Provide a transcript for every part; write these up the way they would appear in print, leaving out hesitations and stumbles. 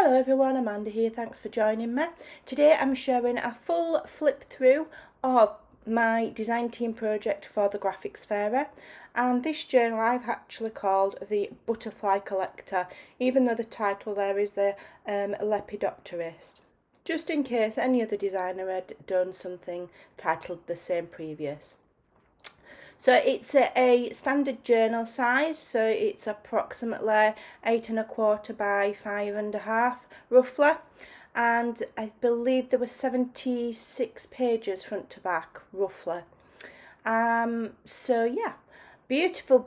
Hello everyone, Amanda here, thanks for joining me. Today I'm showing a full flip through of my design team project for the graphics fairy, and this journal I've actually called the Butterfly Collector, even though the title there is the Lepidopterist, just in case any other designer had done something titled the same previous. So it's a standard journal size, so it's approximately 8¼ by 5½, roughly. And I believe there were 76 pages front to back, roughly. So yeah, beautiful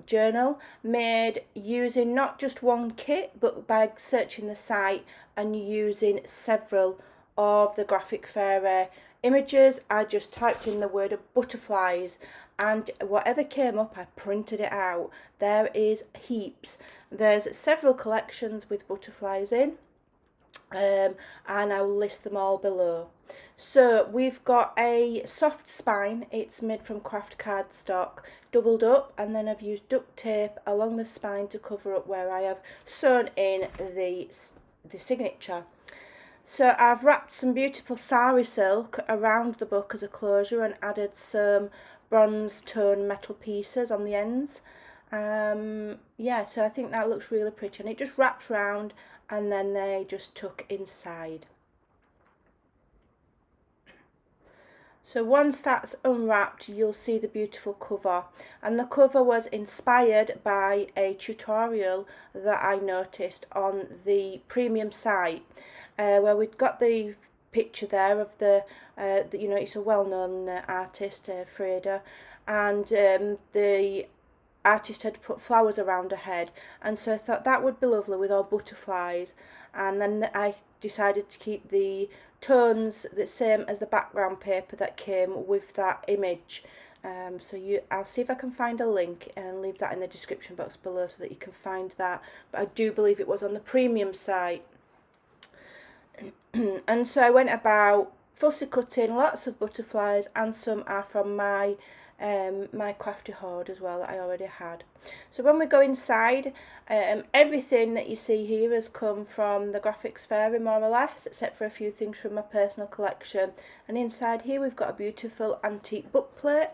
journal, made using not just one kit, but by searching the site and using several of the graphic fairy images. I just typed in the word of butterflies, and whatever came up I printed it out. There is heaps. There's several collections with butterflies in, and I'll list them all below. So we've got a soft spine. It's made from craft cardstock, doubled up, and then I've used duct tape along the spine to cover up where I have sewn in the signature. So I've wrapped some beautiful sari silk around the book as a closure and added some bronze tone metal pieces on the ends. Yeah, so I think that looks really pretty, and it just wraps round and then they just tuck inside. So once that's unwrapped, you'll see the beautiful cover, and the cover was inspired by a tutorial that I noticed on the premium site, where we'd got the picture there of you know, it's a well-known artist, Freda, and the artist had put flowers around her head, and so I thought that would be lovely with all butterflies. And then I decided to keep the tones the same as the background paper that came with that image. I'll see if I can find a link and leave that in the description box below so that you can find that, but I do believe it was on the premium site. And so I went about fussy cutting lots of butterflies, and some are from my my crafty hoard as well that I already had. So when we go inside, everything that you see here has come from the graphics fairy, more or less, except for a few things from my personal collection. And inside here we've got a beautiful antique bookplate.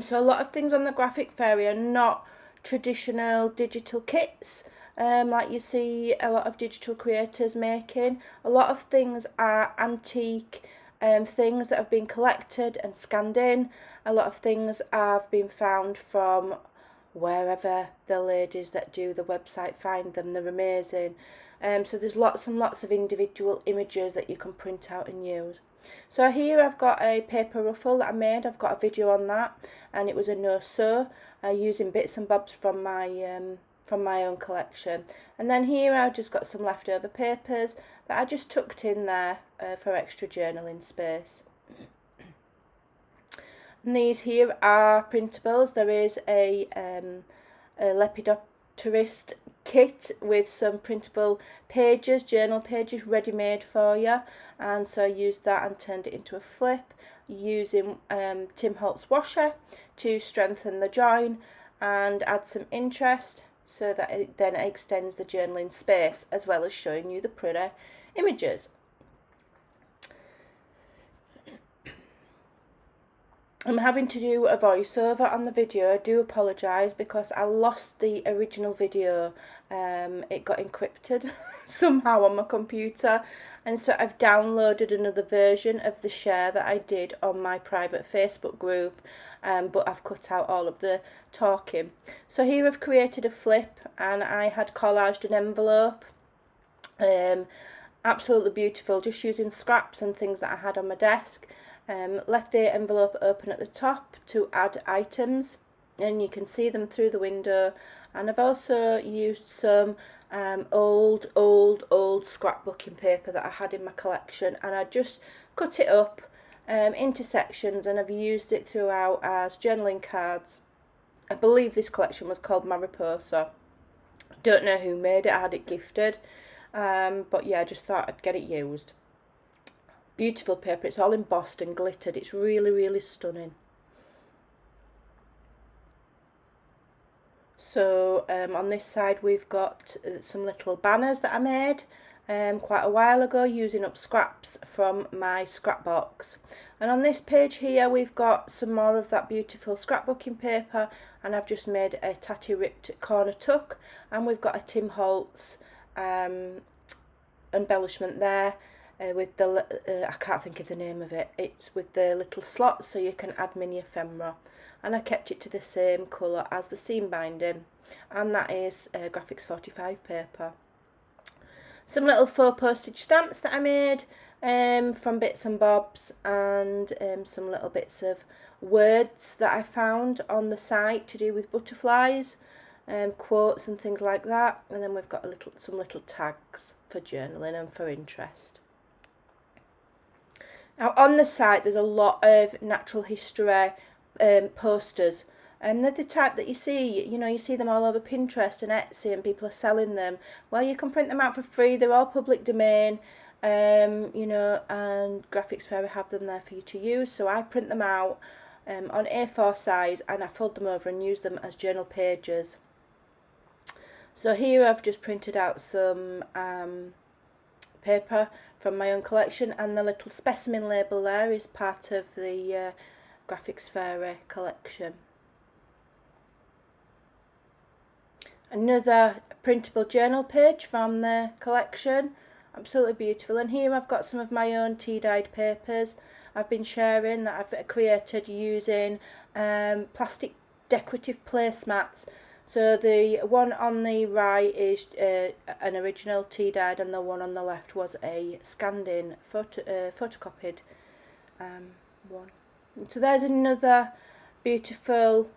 So a lot of things on the graphic fairy are not traditional digital kits, like you see a lot of digital creators making. A lot of things are antique things that have been collected and scanned in. A lot of things have been found from wherever the ladies that do the website find them. They're amazing. So there's lots and lots of individual images that you can print out and use. So here I've got a paper ruffle that I made. I've got a video on that, and it was a no-sew, using bits and bobs from my own collection. And then here I've just got some leftover papers that I just tucked in there for extra journaling space. And these here are printables. There is a Lepidopterist kit with some printable pages, journal pages, ready-made for you, and so I used that and turned it into a flip using Tim Holtz washer to strengthen the join and add some interest, so that it then extends the journaling space as well as showing you the pretty images. I'm having to do a voiceover on the video. I do apologise because I lost the original video. It got encrypted somehow on my computer, and so I've downloaded another version of the share that I did on my private Facebook group, but I've cut out all of the talking. So here I've created a flip, and I had collaged an envelope. Absolutely beautiful, just using scraps and things that I had on my desk. Left the envelope open at the top to add items, and you can see them through the window. And I've also used some old scrapbooking paper that I had in my collection, and I just cut it up into sections, and I've used it throughout as journaling cards. I believe this collection was called Mariposa. Don't know who made it, I had it gifted, but yeah, I just thought I'd get it used. Beautiful paper, it's all embossed and glittered, it's really stunning. So on this side we've got some little banners that I made quite a while ago using up scraps from my scrap box. And on this page here we've got some more of that beautiful scrapbooking paper, and I've just made a tatty ripped corner tuck, and we've got a Tim Holtz embellishment there with the I can't think of the name of it. It's with the little slots so you can add mini ephemera, and I kept it to the same colour as the seam binding, and that is Graphics 45 paper. Some little faux postage stamps that I made from bits and bobs, and some little bits of words that I found on the site to do with butterflies, quotes and things like that. And then we've got some little tags for journaling and for interest. Now on the site there's a lot of natural history posters, and they're the type that you see them all over Pinterest and Etsy, and people are selling them. Well, you can print them out for free. They're all public domain, and Graphics Fairy have them there for you to use. So I print them out on A4 size, and I fold them over and use them as journal pages. So here I've just printed out some paper from my own collection, and the little specimen label there is part of the Graphics Fairy collection. Another printable journal page from the collection, absolutely beautiful. And here I've got some of my own tea-dyed papers I've been sharing that I've created using plastic decorative placemats. So the one on the right is an original tea-dyed, and the one on the left was a scanned-in photocopied one. So there's another beautiful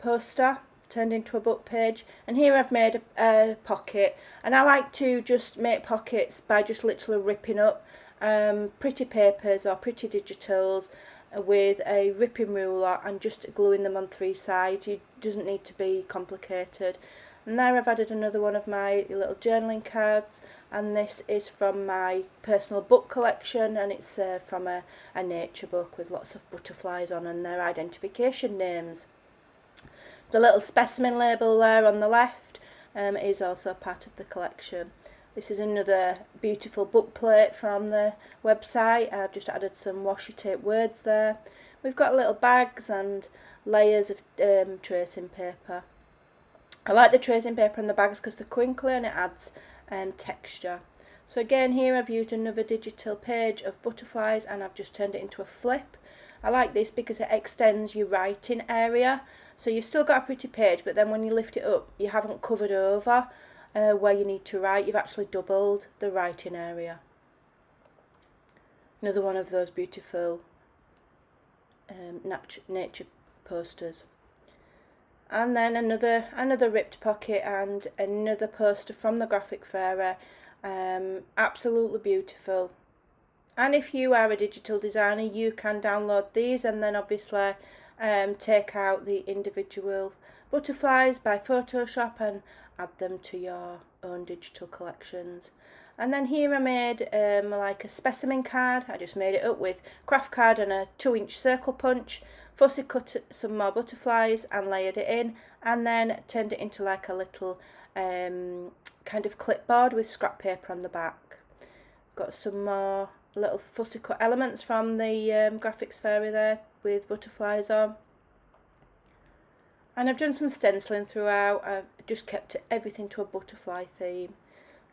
poster turned into a book page, and here I've made a pocket, and I like to just make pockets by just literally ripping up pretty papers or pretty digitals with a ripping ruler and just gluing them on 3 sides. It doesn't need to be complicated. And there I've added another one of my little journaling cards, and this is from my personal book collection, and it's from a nature book with lots of butterflies on and their identification names. The little specimen label there on the left is also part of the collection. This is another beautiful book plate from the website. I've just added some washi tape words there. We've got little bags and layers of tracing paper. I like the tracing paper on the bags because they're crinkly and it adds texture. So again, here I've used another digital page of butterflies, and I've just turned it into a flip. I like this because it extends your writing area. So you've still got a pretty page, but then when you lift it up, you haven't covered over where you need to write. You've actually doubled the writing area. Another one of those beautiful nature posters. And then another ripped pocket and another poster from the Graphic Fairy. Absolutely beautiful. And if you are a digital designer, you can download these and then obviously take out the individual butterflies by Photoshop and add them to your own digital collections. And then here I made like a specimen card. I just made it up with craft card and a 2-inch circle punch, fussy cut some more butterflies and layered it in, and then turned it into like a little kind of clipboard with scrap paper on the back. Got some more little fussy cut elements from the Graphics Fairy there with butterflies on. And I've done some stenciling throughout. I've just kept everything to a butterfly theme.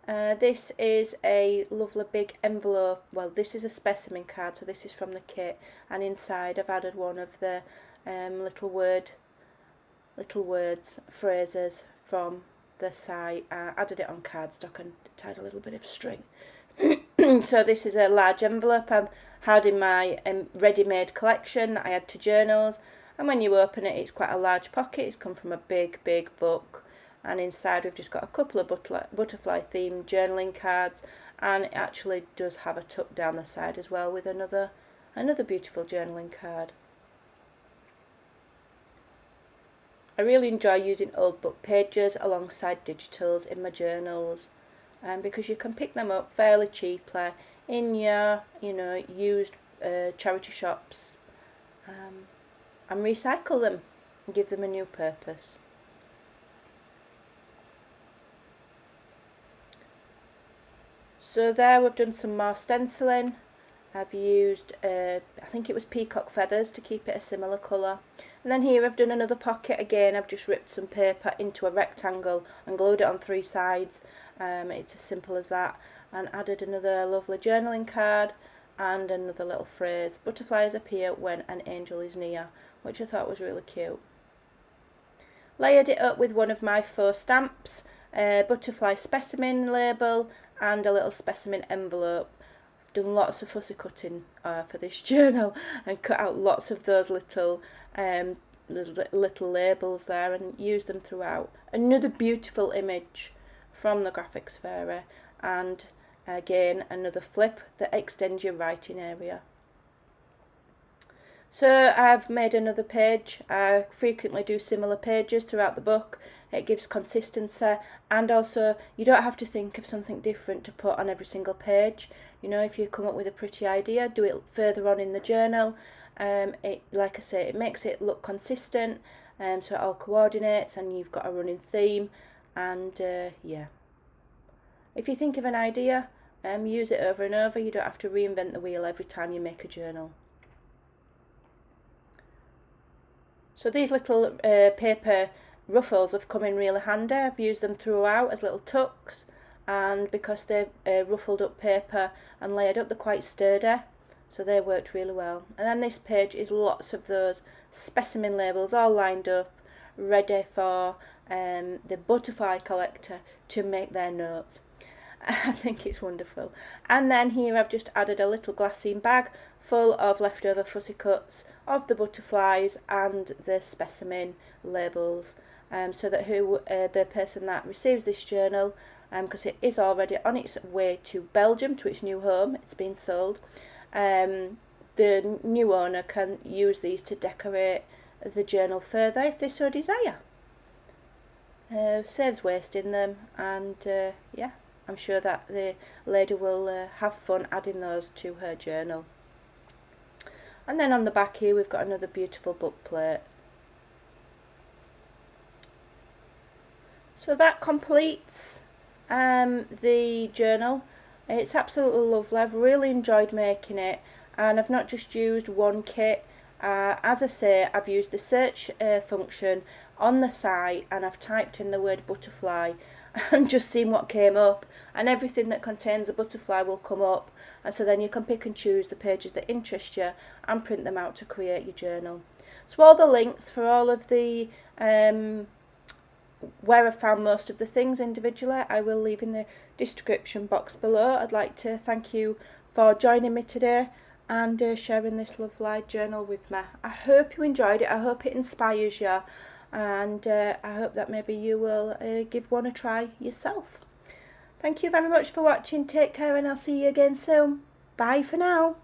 This is a lovely big envelope. Well, this is a specimen card, so this is from the kit, and inside I've added one of the little words, phrases from the site. I added it on cardstock and tied a little bit of string. So this is a large envelope I had in my ready-made collection that I add to journals, and when you open it, it's quite a large pocket. It's come from a big book, and inside we've just got a couple of butterfly themed journaling cards, and it actually does have a tuck down the side as well with another beautiful journaling card. I really enjoy using old book pages alongside digitals in my journals, because you can pick them up fairly cheaply in your used charity shops and recycle them and give them a new purpose. So there we've done some more stenciling. I've used, I think it was peacock feathers to keep it a similar colour. And then here I've done another pocket again. I've just ripped some paper into a rectangle and glued it on 3 sides. It's as simple as that. And added another lovely journaling card and another little phrase. Butterflies appear when an angel is near, which I thought was really cute. Layered it up with one of my faux stamps, a butterfly specimen label and a little specimen envelope. I've done lots of fussy cutting for this journal and cut out lots of those little labels there and used them throughout. Another beautiful image from the graphics fairy, and again another flip that extends your writing area. So I've made another page. I frequently do similar pages throughout the book. It gives consistency, and also you don't have to think of something different to put on every single page. You know, if you come up with a pretty idea, do it further on in the journal. Like I say, it makes it look consistent, so it all coordinates and you've got a running theme. And yeah, if you think of an idea, use it over and over. You don't have to reinvent the wheel every time you make a journal. So these little paper ruffles have come in really handy. I've used them throughout as little tucks, and because they're ruffled up paper and layered up, they're quite sturdy, so they worked really well. And then this page is lots of those specimen labels all lined up, ready for the butterfly collector to make their notes. I think it's wonderful. And then here I've just added a little glassine bag full of leftover fussy cuts of the butterflies and the specimen labels, so that the person that receives this journal, because it is already on its way to Belgium, to its new home, it's been sold, the new owner can use these to decorate the journal further if they so desire. Saves wasting them, and yeah, I'm sure that the lady will have fun adding those to her journal. And then on the back here we've got another beautiful book plate. So that completes the journal. It's absolutely lovely. I've really enjoyed making it, and I've not just used one kit. As I say, I've used the search function on the site, and I've typed in the word butterfly and just seen what came up, and everything that contains a butterfly will come up, and so then you can pick and choose the pages that interest you and print them out to create your journal. So all the links for all of the where I found most of the things individually I will leave in the description box below. I'd like to thank you for joining me today and sharing this lovely journal with me. I hope you enjoyed it. I hope it inspires you, and I hope that maybe you will give one a try yourself. Thank you very much for watching. Take care, and I'll see you again soon. Bye for now.